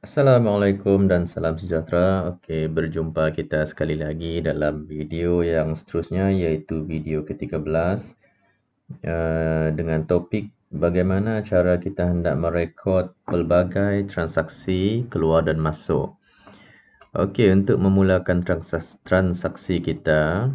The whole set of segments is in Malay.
Assalamualaikum dan salam sejahtera. Okey, berjumpa kita sekali lagi dalam video yang seterusnya iaitu video ke-13 dengan topik bagaimana cara kita hendak merekod pelbagai transaksi keluar dan masuk. Okey, untuk memulakan transaksi kita,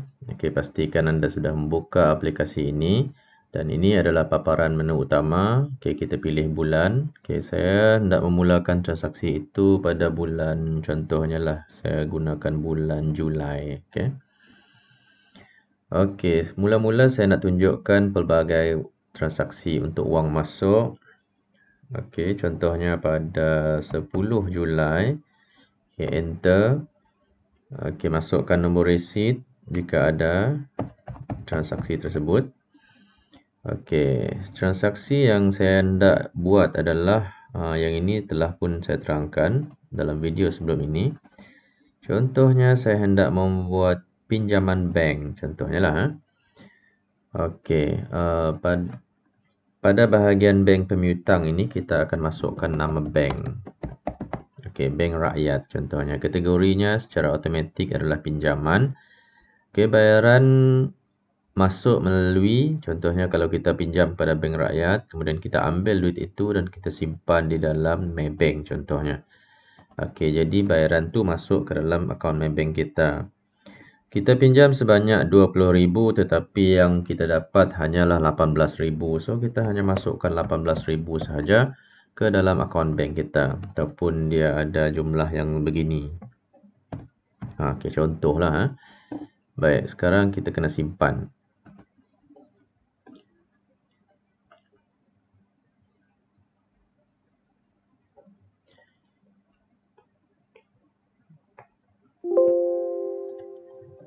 pastikan anda sudah membuka aplikasi ini. Dan ini adalah paparan menu utama. Okey, kita pilih bulan. Okey, saya hendak memulakan transaksi itu pada bulan, contohnya lah, saya gunakan bulan Julai. Okey. Okey, mula-mula saya nak tunjukkan pelbagai transaksi untuk wang masuk. Okey, contohnya pada 10 Julai. Okey, enter. Okey, masukkan nombor resit jika ada transaksi tersebut. Okey, transaksi yang saya hendak buat adalah yang ini telah pun saya terangkan dalam video sebelum ini. Contohnya saya hendak membuat pinjaman bank, contohnya lah. Okey, pada bahagian bank pemiutang ini kita akan masukkan nama bank. Okey, bank rakyat contohnya. Kategorinya secara automatik adalah pinjaman. Okey, bayaran masuk melalui, contohnya kalau kita pinjam pada bank rakyat, kemudian kita ambil duit itu dan kita simpan di dalam Maybank contohnya. Okey, jadi bayaran tu masuk ke dalam akaun Maybank kita. Kita pinjam sebanyak 20,000 tetapi yang kita dapat hanyalah 18,000. So kita hanya masukkan 18,000 sahaja ke dalam akaun bank kita ataupun dia ada jumlah yang begini. Okey, contohlah. Baik, sekarang kita kena simpan.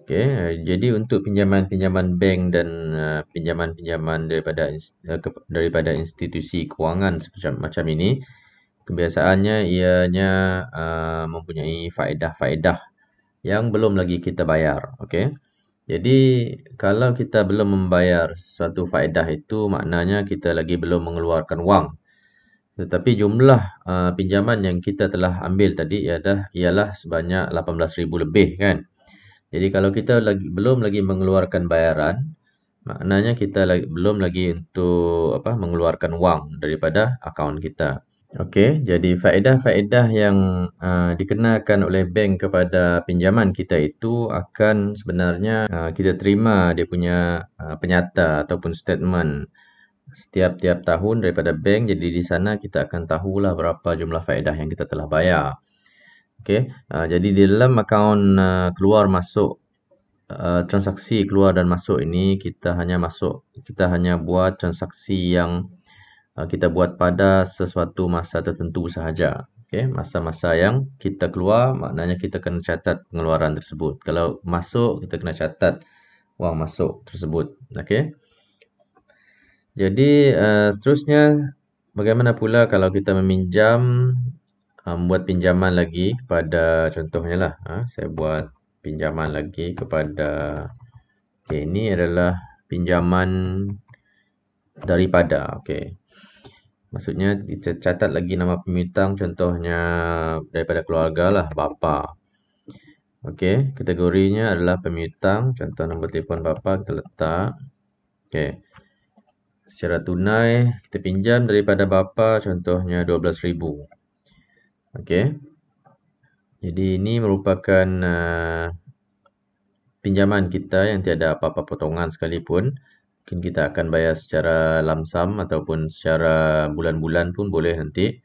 Okey, jadi untuk pinjaman-pinjaman bank dan pinjaman-pinjaman daripada institusi kewangan macam ini, kebiasaannya ianya mempunyai faedah-faedah yang belum lagi kita bayar. Okey. Jadi kalau kita belum membayar suatu faedah itu, maknanya kita lagi belum mengeluarkan wang. Tetapi jumlah pinjaman yang kita telah ambil tadi ialah sebanyak 18,000 lebih kan. Jadi kalau kita belum lagi mengeluarkan bayaran, maknanya kita belum lagi untuk mengeluarkan wang daripada akaun kita. Okey, jadi faedah-faedah yang dikenakan oleh bank kepada pinjaman kita itu akan sebenarnya kita terima dia punya penyata ataupun statement setiap tahun daripada bank. Jadi di sana kita akan tahulah berapa jumlah faedah yang kita telah bayar. Okey, jadi di dalam akaun keluar masuk transaksi keluar dan masuk ini kita hanya buat transaksi yang kita buat pada sesuatu masa tertentu sahaja. Okey, masa-masa yang kita keluar maknanya kita kena catat pengeluaran tersebut. Kalau masuk kita kena catat wang masuk tersebut. Okey. Jadi seterusnya bagaimana pula kalau kita meminjam, membuat pinjaman lagi kepada, contohnya lah, saya buat pinjaman lagi kepada, okey, ini adalah pinjaman daripada, okey. Maksudnya kita catat lagi nama pemiutang, contohnya daripada keluarga lah, bapa. Okey, kategorinya adalah pemiutang, contoh nombor telefon bapa kita letak. Okey. Secara tunai kita pinjam daripada bapa, contohnya 12,000. Okey. Jadi ini merupakan pinjaman kita yang tiada apa-apa potongan sekalipun. Mungkin kita akan bayar secara lamsam ataupun secara bulan-bulan pun boleh nanti.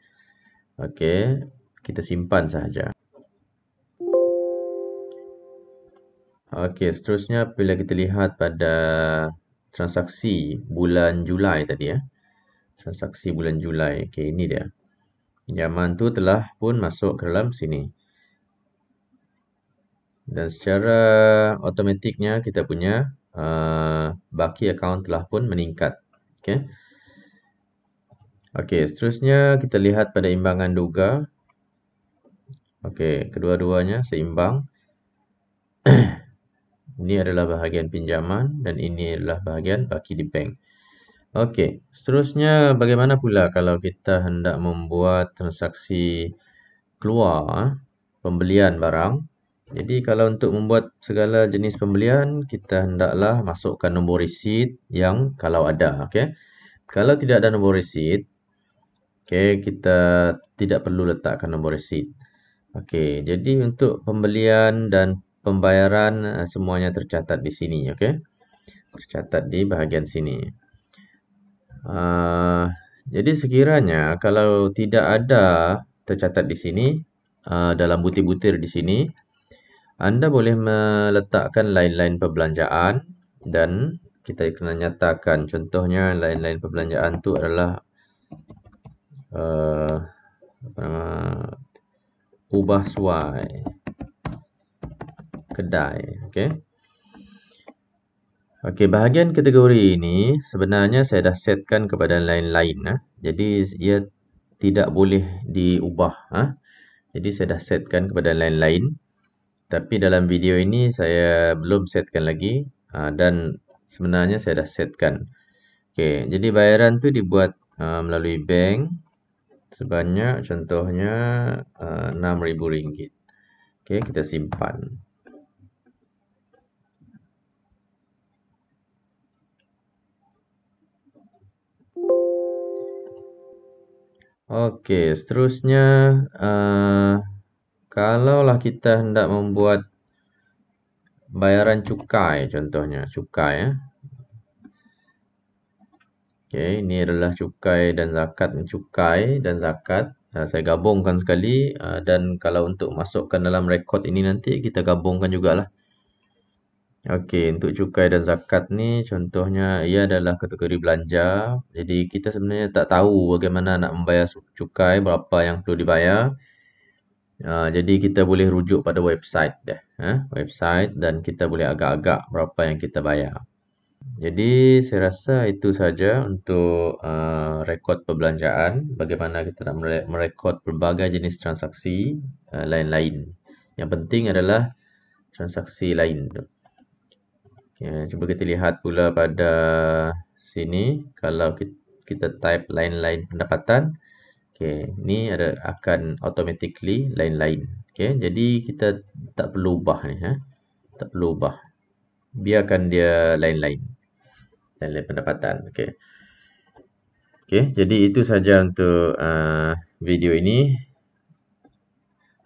Okey, kita simpan sahaja. Okey, seterusnya bila kita lihat pada transaksi bulan Julai tadi ya. Transaksi bulan Julai. Okey, ini dia. Pinjaman tu telah pun masuk ke dalam sini. Dan secara automatiknya kita punya baki akaun telah pun meningkat. Okey. Okey, seterusnya kita lihat pada imbangan duga. Okey, kedua-duanya seimbang. Ini adalah bahagian pinjaman dan ini adalah bahagian baki di bank. Okey, seterusnya bagaimana pula kalau kita hendak membuat transaksi keluar pembelian barang. Jadi kalau untuk membuat segala jenis pembelian, kita hendaklah masukkan nombor resit yang kalau ada. Okay. Kalau tidak ada nombor resit, okay, kita tidak perlu letakkan nombor resit. Okay, jadi untuk pembelian dan pembayaran semuanya tercatat di sini. Okay. Tercatat di bahagian sini. Jadi sekiranya kalau tidak ada tercatat di sini, dalam butir-butir di sini, anda boleh meletakkan line-line perbelanjaan dan kita kena nyatakan contohnya line-line perbelanjaan tu adalah ubah suai kedai. Okey. Okey, bahagian kategori ini sebenarnya saya dah setkan kepada line-line. Jadi ia tidak boleh diubah. Jadi saya dah setkan kepada line-line. Tapi dalam video ini saya belum setkan lagi dan sebenarnya saya dah setkan. Okey, jadi bayaran tu dibuat melalui bank sebanyak contohnya RM6,000. Okey, kita simpan. Okey, seterusnya kalaulah kita hendak membuat bayaran cukai contohnya, cukai. Okey, ini adalah cukai dan zakat. Cukai dan zakat saya gabungkan sekali dan kalau untuk masukkan dalam rekod ini nanti kita gabungkan jugalah. Okey, untuk cukai dan zakat ni contohnya ia adalah kategori belanja. Jadi kita sebenarnya tak tahu bagaimana nak membayar cukai, berapa yang perlu dibayar. Jadi kita boleh rujuk pada website dah. Website dan kita boleh agak-agak berapa yang kita bayar. Jadi saya rasa itu saja untuk rekod perbelanjaan. Bagaimana kita nak merekod pelbagai jenis transaksi lain-lain. Yang penting adalah transaksi lain. Okay, cuba kita lihat pula pada sini. Kalau kita type lain-lain pendapatan. Okay, ni akan automatically lain-lain. Okay, jadi kita tak perlu ubah ni. Tak perlu ubah. Biarkan dia lain-lain. Lain-lain pendapatan. Okay. Okay, jadi itu saja untuk video ini.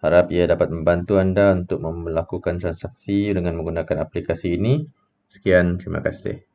Harap ia dapat membantu anda untuk melakukan transaksi dengan menggunakan aplikasi ini. Sekian, terima kasih.